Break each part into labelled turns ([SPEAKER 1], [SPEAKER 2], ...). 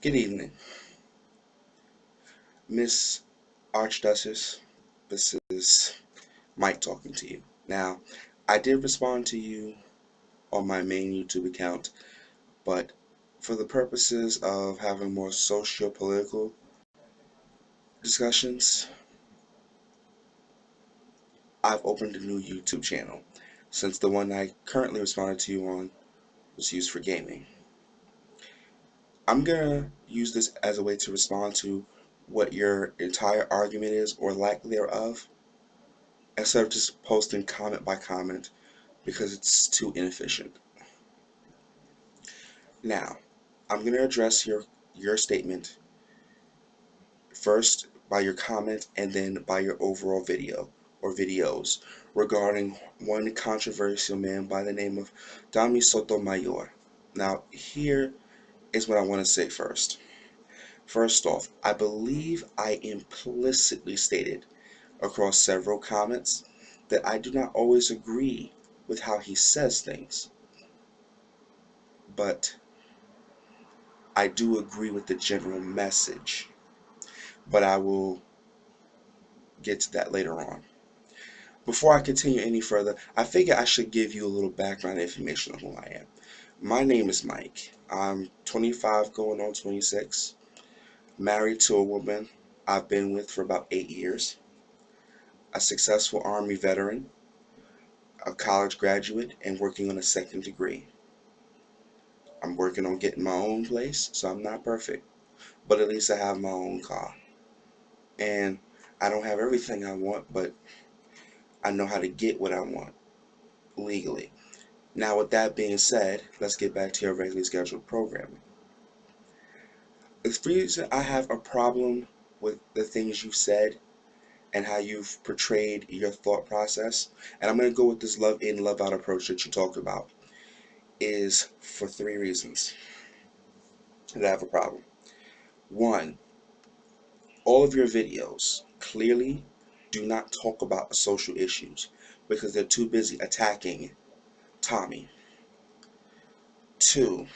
[SPEAKER 1] Good evening, Miss Archduchess. This is Mike talking to you. Now, I did respond to you on my main YouTube account, but for the purposes of having more socio-political discussions, I've opened a new YouTube channel since the one I currently responded to you on was used for gaming. I'm gonna use this as a way to respond to what your entire argument is or lack thereof, instead of just posting comment by comment because it's too inefficient. Now, I'm going to address your statement first by your comment and then by your overall video or videos regarding one controversial man by the name of Dami Sotomayor. Now, here is what I want to say first. First off, I believe I implicitly stated across several comments that I do not always agree with how he says things, but I do agree with the general message. But I will get to that later on. Before I continue any further, I figure I should give you a little background information on who I am. My name is Mike. I'm 25 going on 26, married to a woman I've been with for about 8 years, a successful Army veteran, a college graduate, and working on a second degree. I'm working on getting my own place, so I'm not perfect, but at least I have my own car. And I don't have everything I want, but I know how to get what I want legally. Now, with that being said, let's get back to your regularly scheduled programming. The reason I have a problem with the things you've said and how you've portrayed your thought process, and I'm going to go with this love in, love out approach that you talked about, is for three reasons that I have a problem. One, all of your videos clearly do not talk about social issues because they're too busy attacking Tommy. Two,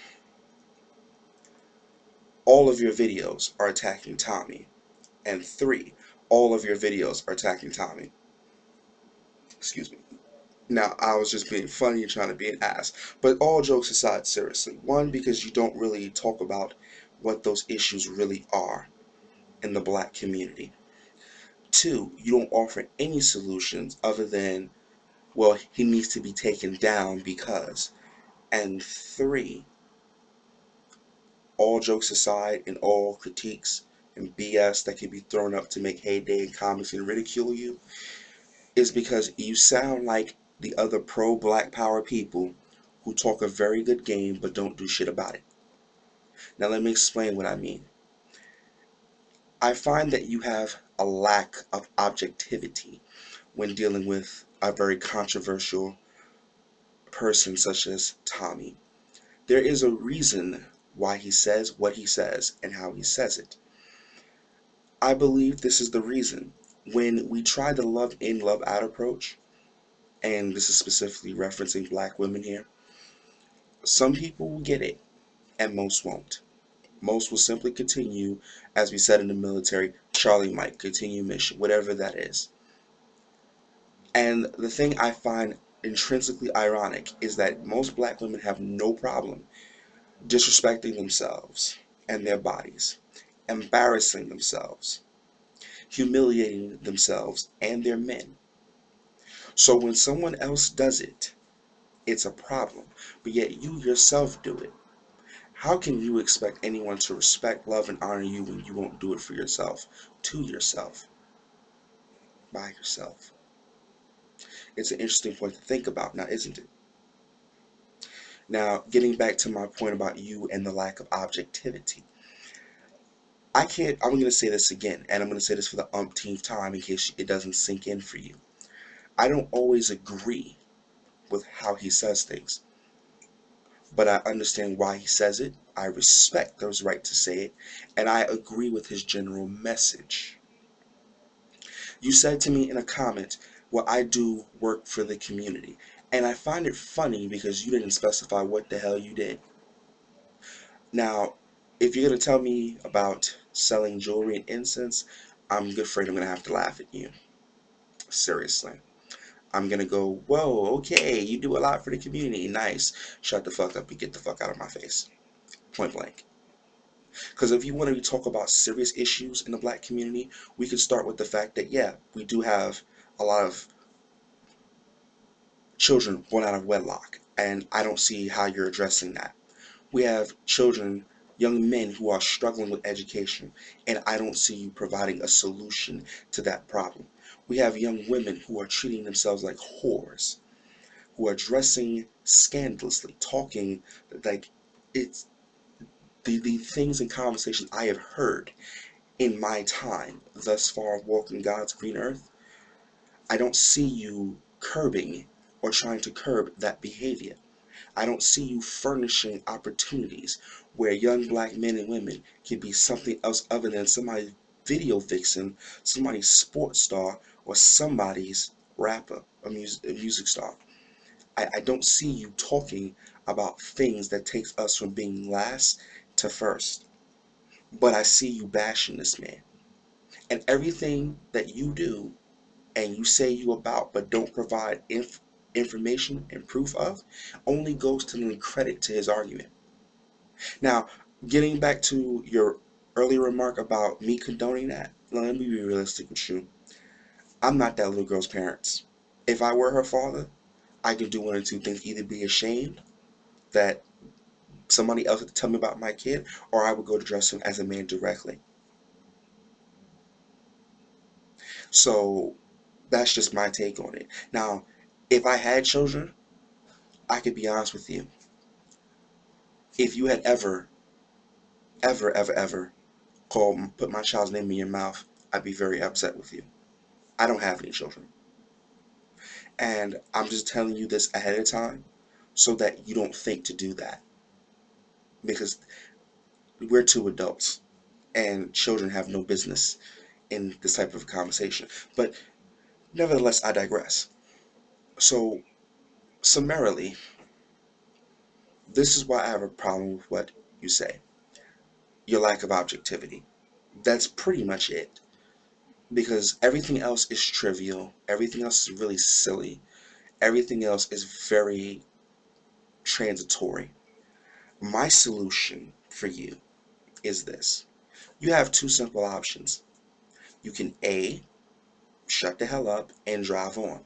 [SPEAKER 1] all of your videos are attacking Tommy. And three, all of your videos are attacking Tommy. Excuse me. Now, I was just being funny and trying to be an ass. But all jokes aside, seriously. One, because you don't really talk about what those issues really are in the black community. Two, you don't offer any solutions other than, well, he needs to be taken down because. And three, all jokes aside and all critiques and BS that can be thrown up to make heyday and comments and ridicule you, is because you sound like the other pro-black power people who talk a very good game but don't do shit about it. Now let me explain what I mean. I find that you have a lack of objectivity when dealing with a very controversial person such as Tommy. There is a reason why he says what he says and how he says it. I believe this is the reason. When we try the love in, love out approach, and this is specifically referencing black women here, some people will get it and most won't. Most will simply continue, as we said in the military, Charlie Mike, continue mission, whatever that is. And the thing I find intrinsically ironic is that most black women have no problem disrespecting themselves and their bodies, embarrassing themselves, humiliating themselves and their men. So when someone else does it, it's a problem, but yet you yourself do it. How can you expect anyone to respect, love, and honor you when you won't do it for yourself, to yourself, by yourself? It's an interesting point to think about now, isn't it? Now, getting back to my point about you and the lack of objectivity. I'm going to say this again, and I'm going to say this for the umpteenth time in case it doesn't sink in for you. I don't always agree with how he says things, but I understand why he says it. I respect those right to say it, and I agree with his general message. You said to me in a comment, well, I do work for the community. And I find it funny because you didn't specify what the hell you did. Now, If you're gonna tell me about selling jewelry and incense, I'm afraid I'm gonna have to laugh at you. Seriously. I'm gonna go, whoa, okay, you do a lot for the community. Nice. Shut the fuck up and get the fuck out of my face. Point blank. Because if you want to talk about serious issues in the black community, we could start with the fact that, yeah, we do have a lot of children born out of wedlock, and I don't see how you're addressing that. We have children, young men who are struggling with education, and I don't see you providing a solution to that problem. We have young women who are treating themselves like whores, who are dressing scandalously, talking like it's the things and conversations I have heard in my time thus far walking God's green earth. I don't see you curbing or trying to curb that behavior. I don't see you furnishing opportunities where young black men and women can be something else other than somebody's video vixen, somebody's sports star, or somebody's rapper, a music star. I don't see you talking about things that takes us from being last to first. But I see you bashing this man. And everything that you do and you say you about but don't provide information and proof of only goes to lend credit to his argument. Now, getting back to your earlier remark about me condoning that, let me be realistic with you. I'm not that little girl's parents. If I were her father, I could do one or two things: either be ashamed that somebody else had to tell me about my kid, or I would go to address him as a man directly. So that's just my take on it. Now, if I had children, I could be honest with you. If you had ever put my child's name in your mouth, I'd be very upset with you. I don't have any children. And I'm just telling you this ahead of time so that you don't think to do that. Because we're two adults and children have no business in this type of conversation. But nevertheless, I digress. So, summarily, this is why I have a problem with what you say: your lack of objectivity. That's pretty much it. Because everything else is trivial, everything else is really silly, everything else is very transitory. My solution for you is this: you have two simple options. You can A, shut the hell up and drive on,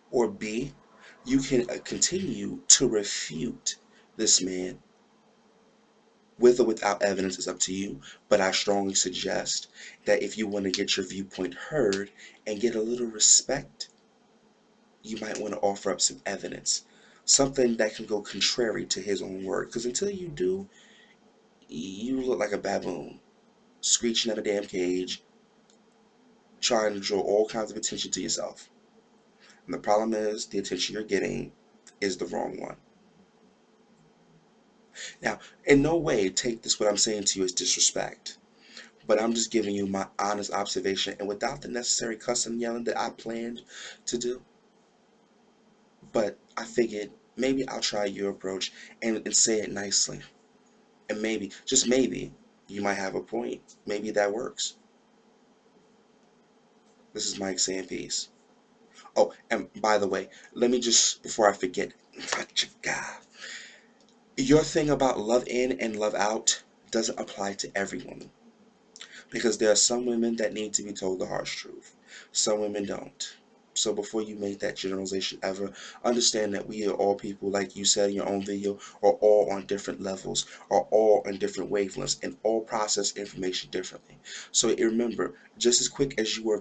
[SPEAKER 1] or B, you can continue to refute this man with or without evidence. Is up to you, but I strongly suggest that if you want to get your viewpoint heard and get a little respect, you might want to offer up some evidence, something that can go contrary to his own word. Because until you do, you look like a baboon, screeching at a damn cage, trying to draw all kinds of attention to yourself. And the problem is, the attention you're getting is the wrong one. Now, in no way take this, what I'm saying to you, as disrespect, but I'm just giving you my honest observation, and without the necessary cussing and yelling that I planned to do. But I figured maybe I'll try your approach and say it nicely. And maybe, just maybe, you might have a point. Maybe that works. This is Mike saying peace. Oh, and by the way, let me just, before I forget, your thing about love in and love out doesn't apply to every woman. Because there are some women that need to be told the harsh truth. Some women don't. So before you make that generalization ever, understand that we are all people, like you said in your own video, are all on different levels, are all on different wavelengths, and all process information differently. So remember, just as quick as you were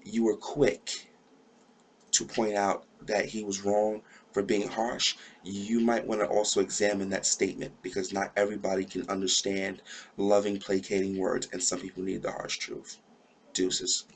[SPEAKER 1] you were quick to point out that he was wrong for being harsh, you might want to also examine that statement, because not everybody can understand loving, placating words, and some people need the harsh truth. Deuces.